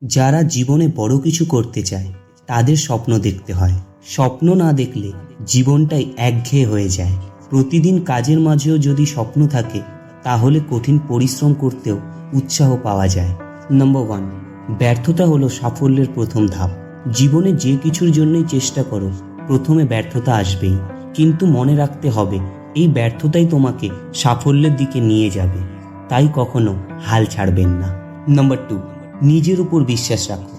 যারা জীবনে বড় কিছু করতে চায় তাদের স্বপ্ন দেখতে হয়। স্বপ্ন না দেখলে জীবনটাই একঘেয়ে হয়ে যায়। প্রতিদিন কাজের মাঝেও যদি স্বপ্ন থাকে তাহলে কঠিন পরিশ্রম করতেও উৎসাহ পাওয়া যায়। নাম্বার 1, ব্যর্থতা হলো সাফল্যের প্রথম ধাপ। জীবনে যে কিছুর জন্যই চেষ্টা করো প্রথমে ব্যর্থতা আসবেই, কিন্তু মনে রাখতে হবে এই ব্যর্থতাই তোমাকে সাফল্যের দিকে নিয়ে যাবে। তাই কখনো হাল ছাড়বেন না। নাম্বার 2, নিজের উপর বিশ্বাস রাখো।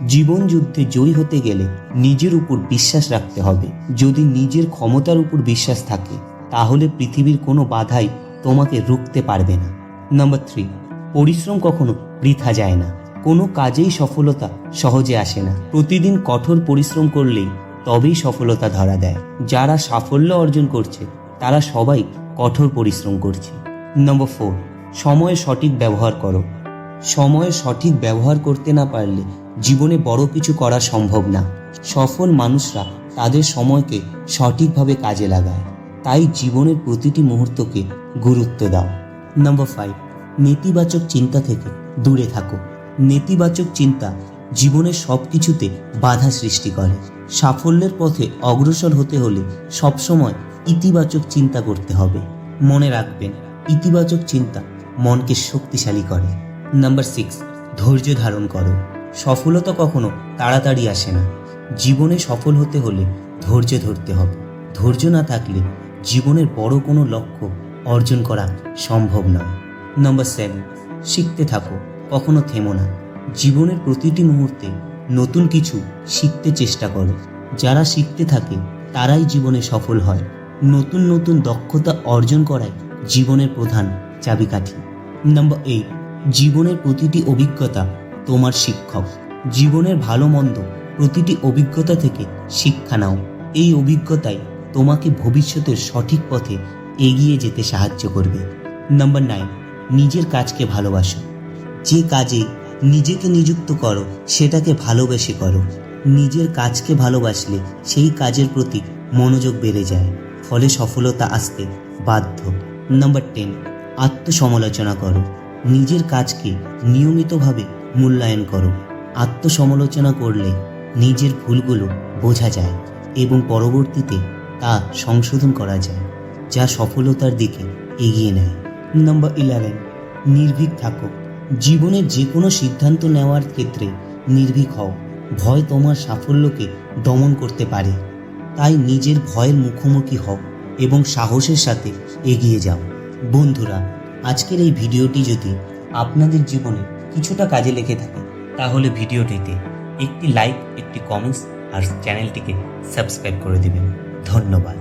জীবন যুদ্ধে জয়ী হতে গেলে নিজের উপর বিশ্বাস রাখতে হবে। যদি নিজের ক্ষমতার উপর বিশ্বাস থাকে তাহলে পৃথিবীর কোনো বাধাই তোমাকে রুখতে পারবে না। নাম্বার 3, পরিশ্রম কখনো বৃথা যায় না। কোনো কাজেই সফলতা সহজে আসে না। প্রতিদিন কঠোর পরিশ্রম করলেই তবেই সফলতা ধরা দেয়। যারা সাফল্য অর্জন করছে তারা সবাই কঠোর পরিশ্রম করছে। নাম্বার 4, সময়ের সঠিক ব্যবহার করো। সময়ের সঠিক ব্যবহার করতে না পারলে জীবনে বড় কিছু করা সম্ভব না। সফল মানুষরা তাদের সময়কে সঠিকভাবে কাজে লাগায়। তাই জীবনের প্রতিটি মুহূর্তকে গুরুত্ব দাও। নাম্বার 5, নেতিবাচক চিন্তা থেকে দূরে থাকো। নেতিবাচক চিন্তা জীবনের সব কিছুতে বাধা সৃষ্টি করে। সাফল্যের পথে অগ্রসর হতে হলে সবসময় ইতিবাচক চিন্তা করতে হবে। মনে রাখবেন, ইতিবাচক চিন্তা মনকে শক্তিশালী করে। নাম্বার 6, ধৈর্য ধারণ করো। সফলতা কখনো তাড়াতাড়ি আসে না। জীবনে সফল হতে হলে ধৈর্য ধরতে হবে। ধৈর্য না থাকলে জীবনের বড় কোনো লক্ষ্য অর্জন করা সম্ভব নয়। নাম্বার 7, শিখতে থাকো, কখনো থেমো না। জীবনের প্রতিটি মুহূর্তে নতুন কিছু শিখতে চেষ্টা করো। যারা শিখতে থাকে তারাই জীবনে সফল হয়। নতুন নতুন দক্ষতা অর্জন করাই জীবনের প্রধান চাবিকাঠি। নাম্বার 8, জীবনের প্রতিটি অভিজ্ঞতা তোমার শিক্ষক। জীবনের ভালো মন্দ প্রতিটি অভিজ্ঞতা থেকে শিক্ষা নাও। এই অভিজ্ঞতাই তোমাকে ভবিষ্যতের সঠিক পথে এগিয়ে যেতে সাহায্য করবে। নাম্বার 9, নিজের কাজকে ভালোবাসো। যে কাজে নিজেকে নিযুক্ত করো সেটাকে ভালোবেসে করো। নিজের কাজকে ভালোবাসলে সেই কাজের প্রতি মনোযোগ বেড়ে যায়, ফলে সফলতা আসতে বাধ্য। নাম্বার 10, আত্মসমালোচনা করো। নিজের কাজকে নিয়মিতভাবে মূল্যায়ন করো। আত্মসমালোচনা করলে নিজের ভুলগুলো বোঝা যায় এবং পরবর্তীতে তা সংশোধন করা যায়, যা সফলতার দিকে এগিয়ে নেয়। নাম্বার 11, নির্ভীক থাকো। জীবনের যে কোনো সিদ্ধান্ত নেওয়ার ক্ষেত্রে নির্ভীক হও। ভয় তোমার সাফল্যকে দমন করতে পারে। তাই নিজের ভয়ের মুখোমুখি হও এবং সাহসের সাথে এগিয়ে যাও। বন্ধুরা, আজকের এই ভিডিওটি যদি আপনাদের জীবনে কিছুটা কাজে লেগে থাকে তাহলে ভিডিওটিতে একটি লাইক, একটি কমেন্টস আর চ্যানেলটিকে সাবস্ক্রাইব করে দেবেন। ধন্যবাদ।